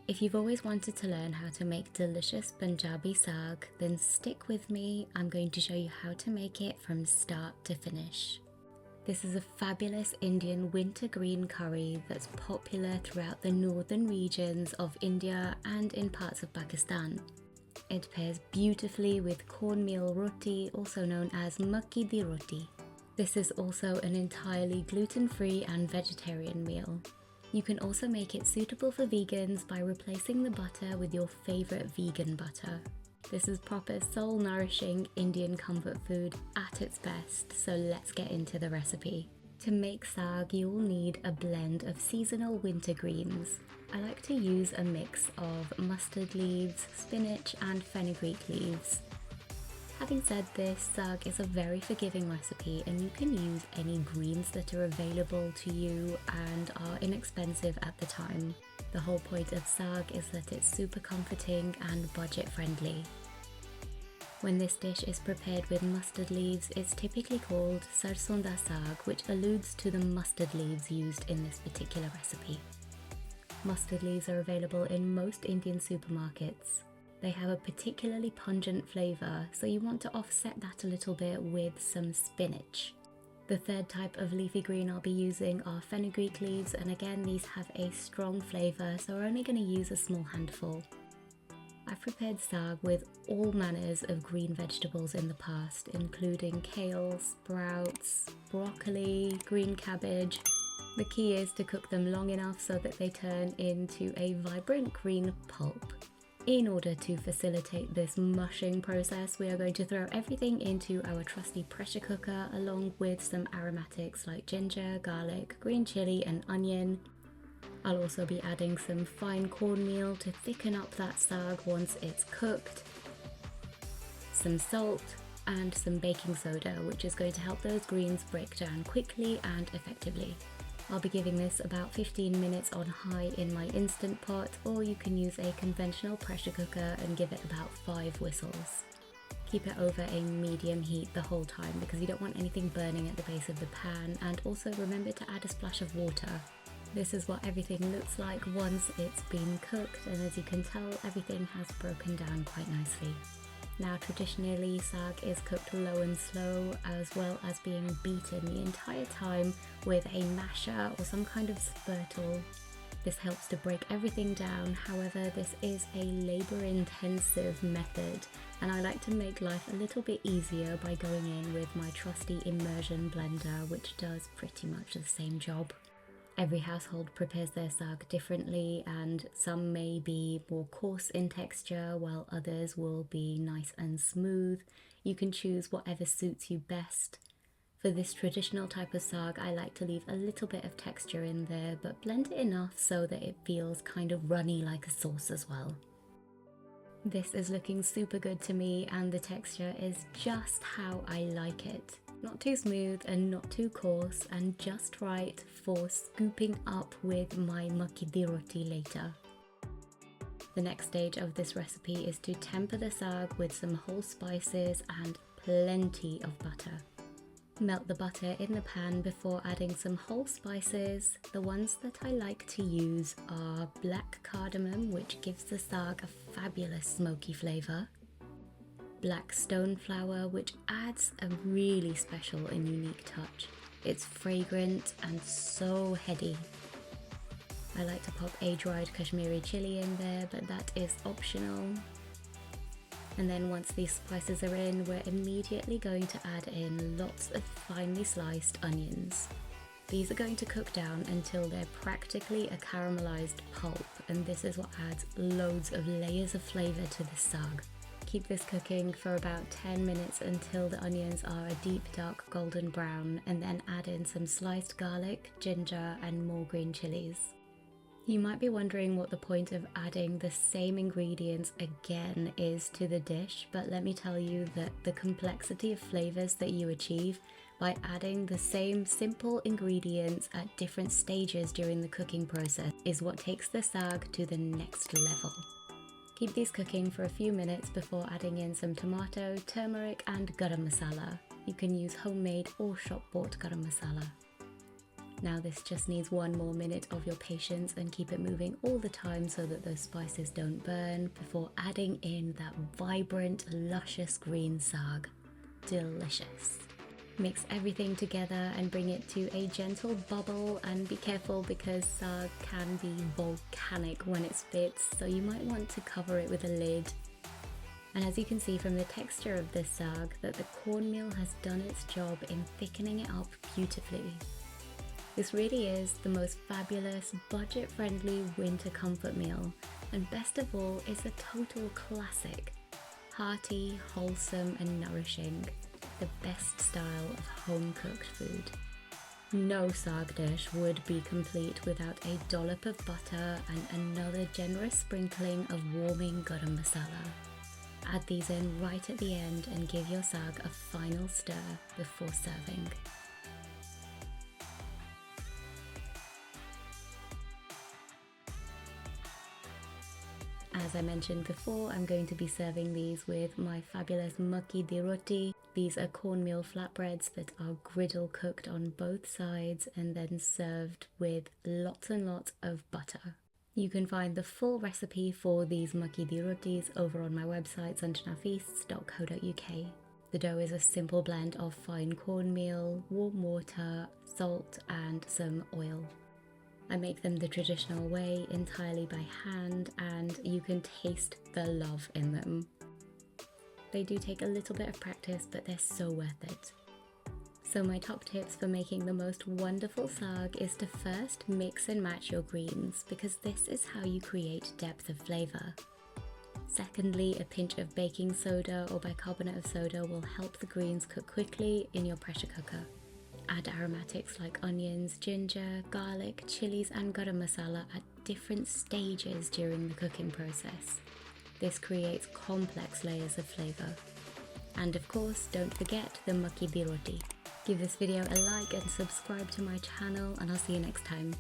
If you've always wanted to learn how to make delicious Punjabi Saag, then stick with me. I'm going to show you how to make it from start to finish. This is a fabulous Indian winter green curry that's popular throughout the northern regions of India and in parts of Pakistan. It pairs beautifully with cornmeal roti, also known as Makki di roti. This is also an entirely gluten-free and vegetarian meal. You can also make it suitable for vegans by replacing the butter with your favourite vegan butter. This is proper soul-nourishing Indian comfort food at its best, so let's get into the recipe. To make saag, you'll need a blend of seasonal winter greens. I like to use a mix of mustard leaves, spinach and fenugreek leaves. Having said this, saag is a very forgiving recipe and you can use any greens that are available to you and are inexpensive at the time. The whole point of saag is that it's super comforting and budget friendly. When this dish is prepared with mustard leaves, it's typically called Sarson da Saag, which alludes to the mustard leaves used in this particular recipe. Mustard leaves are available in most Indian supermarkets. They have a particularly pungent flavour, so you want to offset that a little bit with some spinach. The third type of leafy green I'll be using are fenugreek leaves, and again these have a strong flavour, so we're only going to use a small handful. I've prepared saag with all manners of green vegetables in the past, including kale, sprouts, broccoli, green cabbage. The key is to cook them long enough so that they turn into a vibrant green pulp. In order to facilitate this mushing process, we are going to throw everything into our trusty pressure cooker along with some aromatics like ginger, garlic, green chilli and onion. I'll also be adding some fine cornmeal to thicken up that saag once it's cooked, some salt and some baking soda, which is going to help those greens break down quickly and effectively. I'll be giving this about 15 minutes on high in my Instant Pot, or you can use a conventional pressure cooker and give it about 5 whistles. Keep it over a medium heat the whole time because you don't want anything burning at the base of the pan, and also remember to add a splash of water. This is what everything looks like once it's been cooked, and as you can tell, everything has broken down quite nicely. Now traditionally saag is cooked low and slow, as well as being beaten the entire time with a masher or some kind of spurtle. This helps to break everything down, however this is a labour intensive method and I like to make life a little bit easier by going in with my trusty immersion blender, which does pretty much the same job. Every household prepares their saag differently, and some may be more coarse in texture while others will be nice and smooth. You can choose whatever suits you best. For this traditional type of saag, I like to leave a little bit of texture in there, but blend it enough so that it feels kind of runny like a sauce as well. This is looking super good to me and the texture is just how I like it. Not too smooth and not too coarse, and just right for scooping up with my makki di roti later. The next stage of this recipe is to temper the saag with some whole spices and plenty of butter. Melt the butter in the pan before adding some whole spices. The ones that I like to use are black cardamom, which gives the saag a fabulous smoky flavour. Black stone flower, which adds a really special and unique touch. It's fragrant and so heady. I like to pop a dried Kashmiri chilli in there, but that is optional. And then once these spices are in, we're immediately going to add in lots of finely sliced onions. These are going to cook down until they're practically a caramelised pulp, and this is what adds loads of layers of flavour to the saag. Keep this cooking for about 10 minutes until the onions are a deep dark golden brown, and then add in some sliced garlic, ginger and more green chillies. You might be wondering what the point of adding the same ingredients again is to the dish, but let me tell you that the complexity of flavours that you achieve by adding the same simple ingredients at different stages during the cooking process is what takes the saag to the next level. Keep these cooking for a few minutes before adding in some tomato, turmeric and garam masala. You can use homemade or shop-bought garam masala. Now this just needs 1 more minute of your patience, and keep it moving all the time so that those spices don't burn before adding in that vibrant, luscious green saag. Delicious. Mix everything together and bring it to a gentle bubble, and be careful because saag can be volcanic when it spits, so you might want to cover it with a lid. And as you can see from the texture of this saag, that the cornmeal has done its job in thickening it up beautifully. This really is the most fabulous, budget-friendly winter comfort meal, and best of all, it's a total classic. Hearty, wholesome and nourishing. The best style of home-cooked food. No saag dish would be complete without a dollop of butter and another generous sprinkling of warming garam masala. Add these in right at the end and give your saag a final stir before serving. As I mentioned before, I'm going to be serving these with my fabulous Makki di Roti. These are cornmeal flatbreads that are griddle cooked on both sides and then served with lots and lots of butter. You can find the full recipe for these Makki di Rotis over on my website Sanjana.Feasts.co.uk. The dough is a simple blend of fine cornmeal, warm water, salt and some oil. I make them the traditional way, entirely by hand, and you can taste the love in them. They do take a little bit of practice, but they're so worth it. So my top tips for making the most wonderful saag is to first mix and match your greens, because this is how you create depth of flavour. Secondly, a pinch of baking soda or bicarbonate of soda will help the greens cook quickly in your pressure cooker. Add aromatics like onions, ginger, garlic, chillies and garam masala at different stages during the cooking process. This creates complex layers of flavour. And of course, don't forget the Makki di Roti. Give this video a like and subscribe to my channel, and I'll see you next time.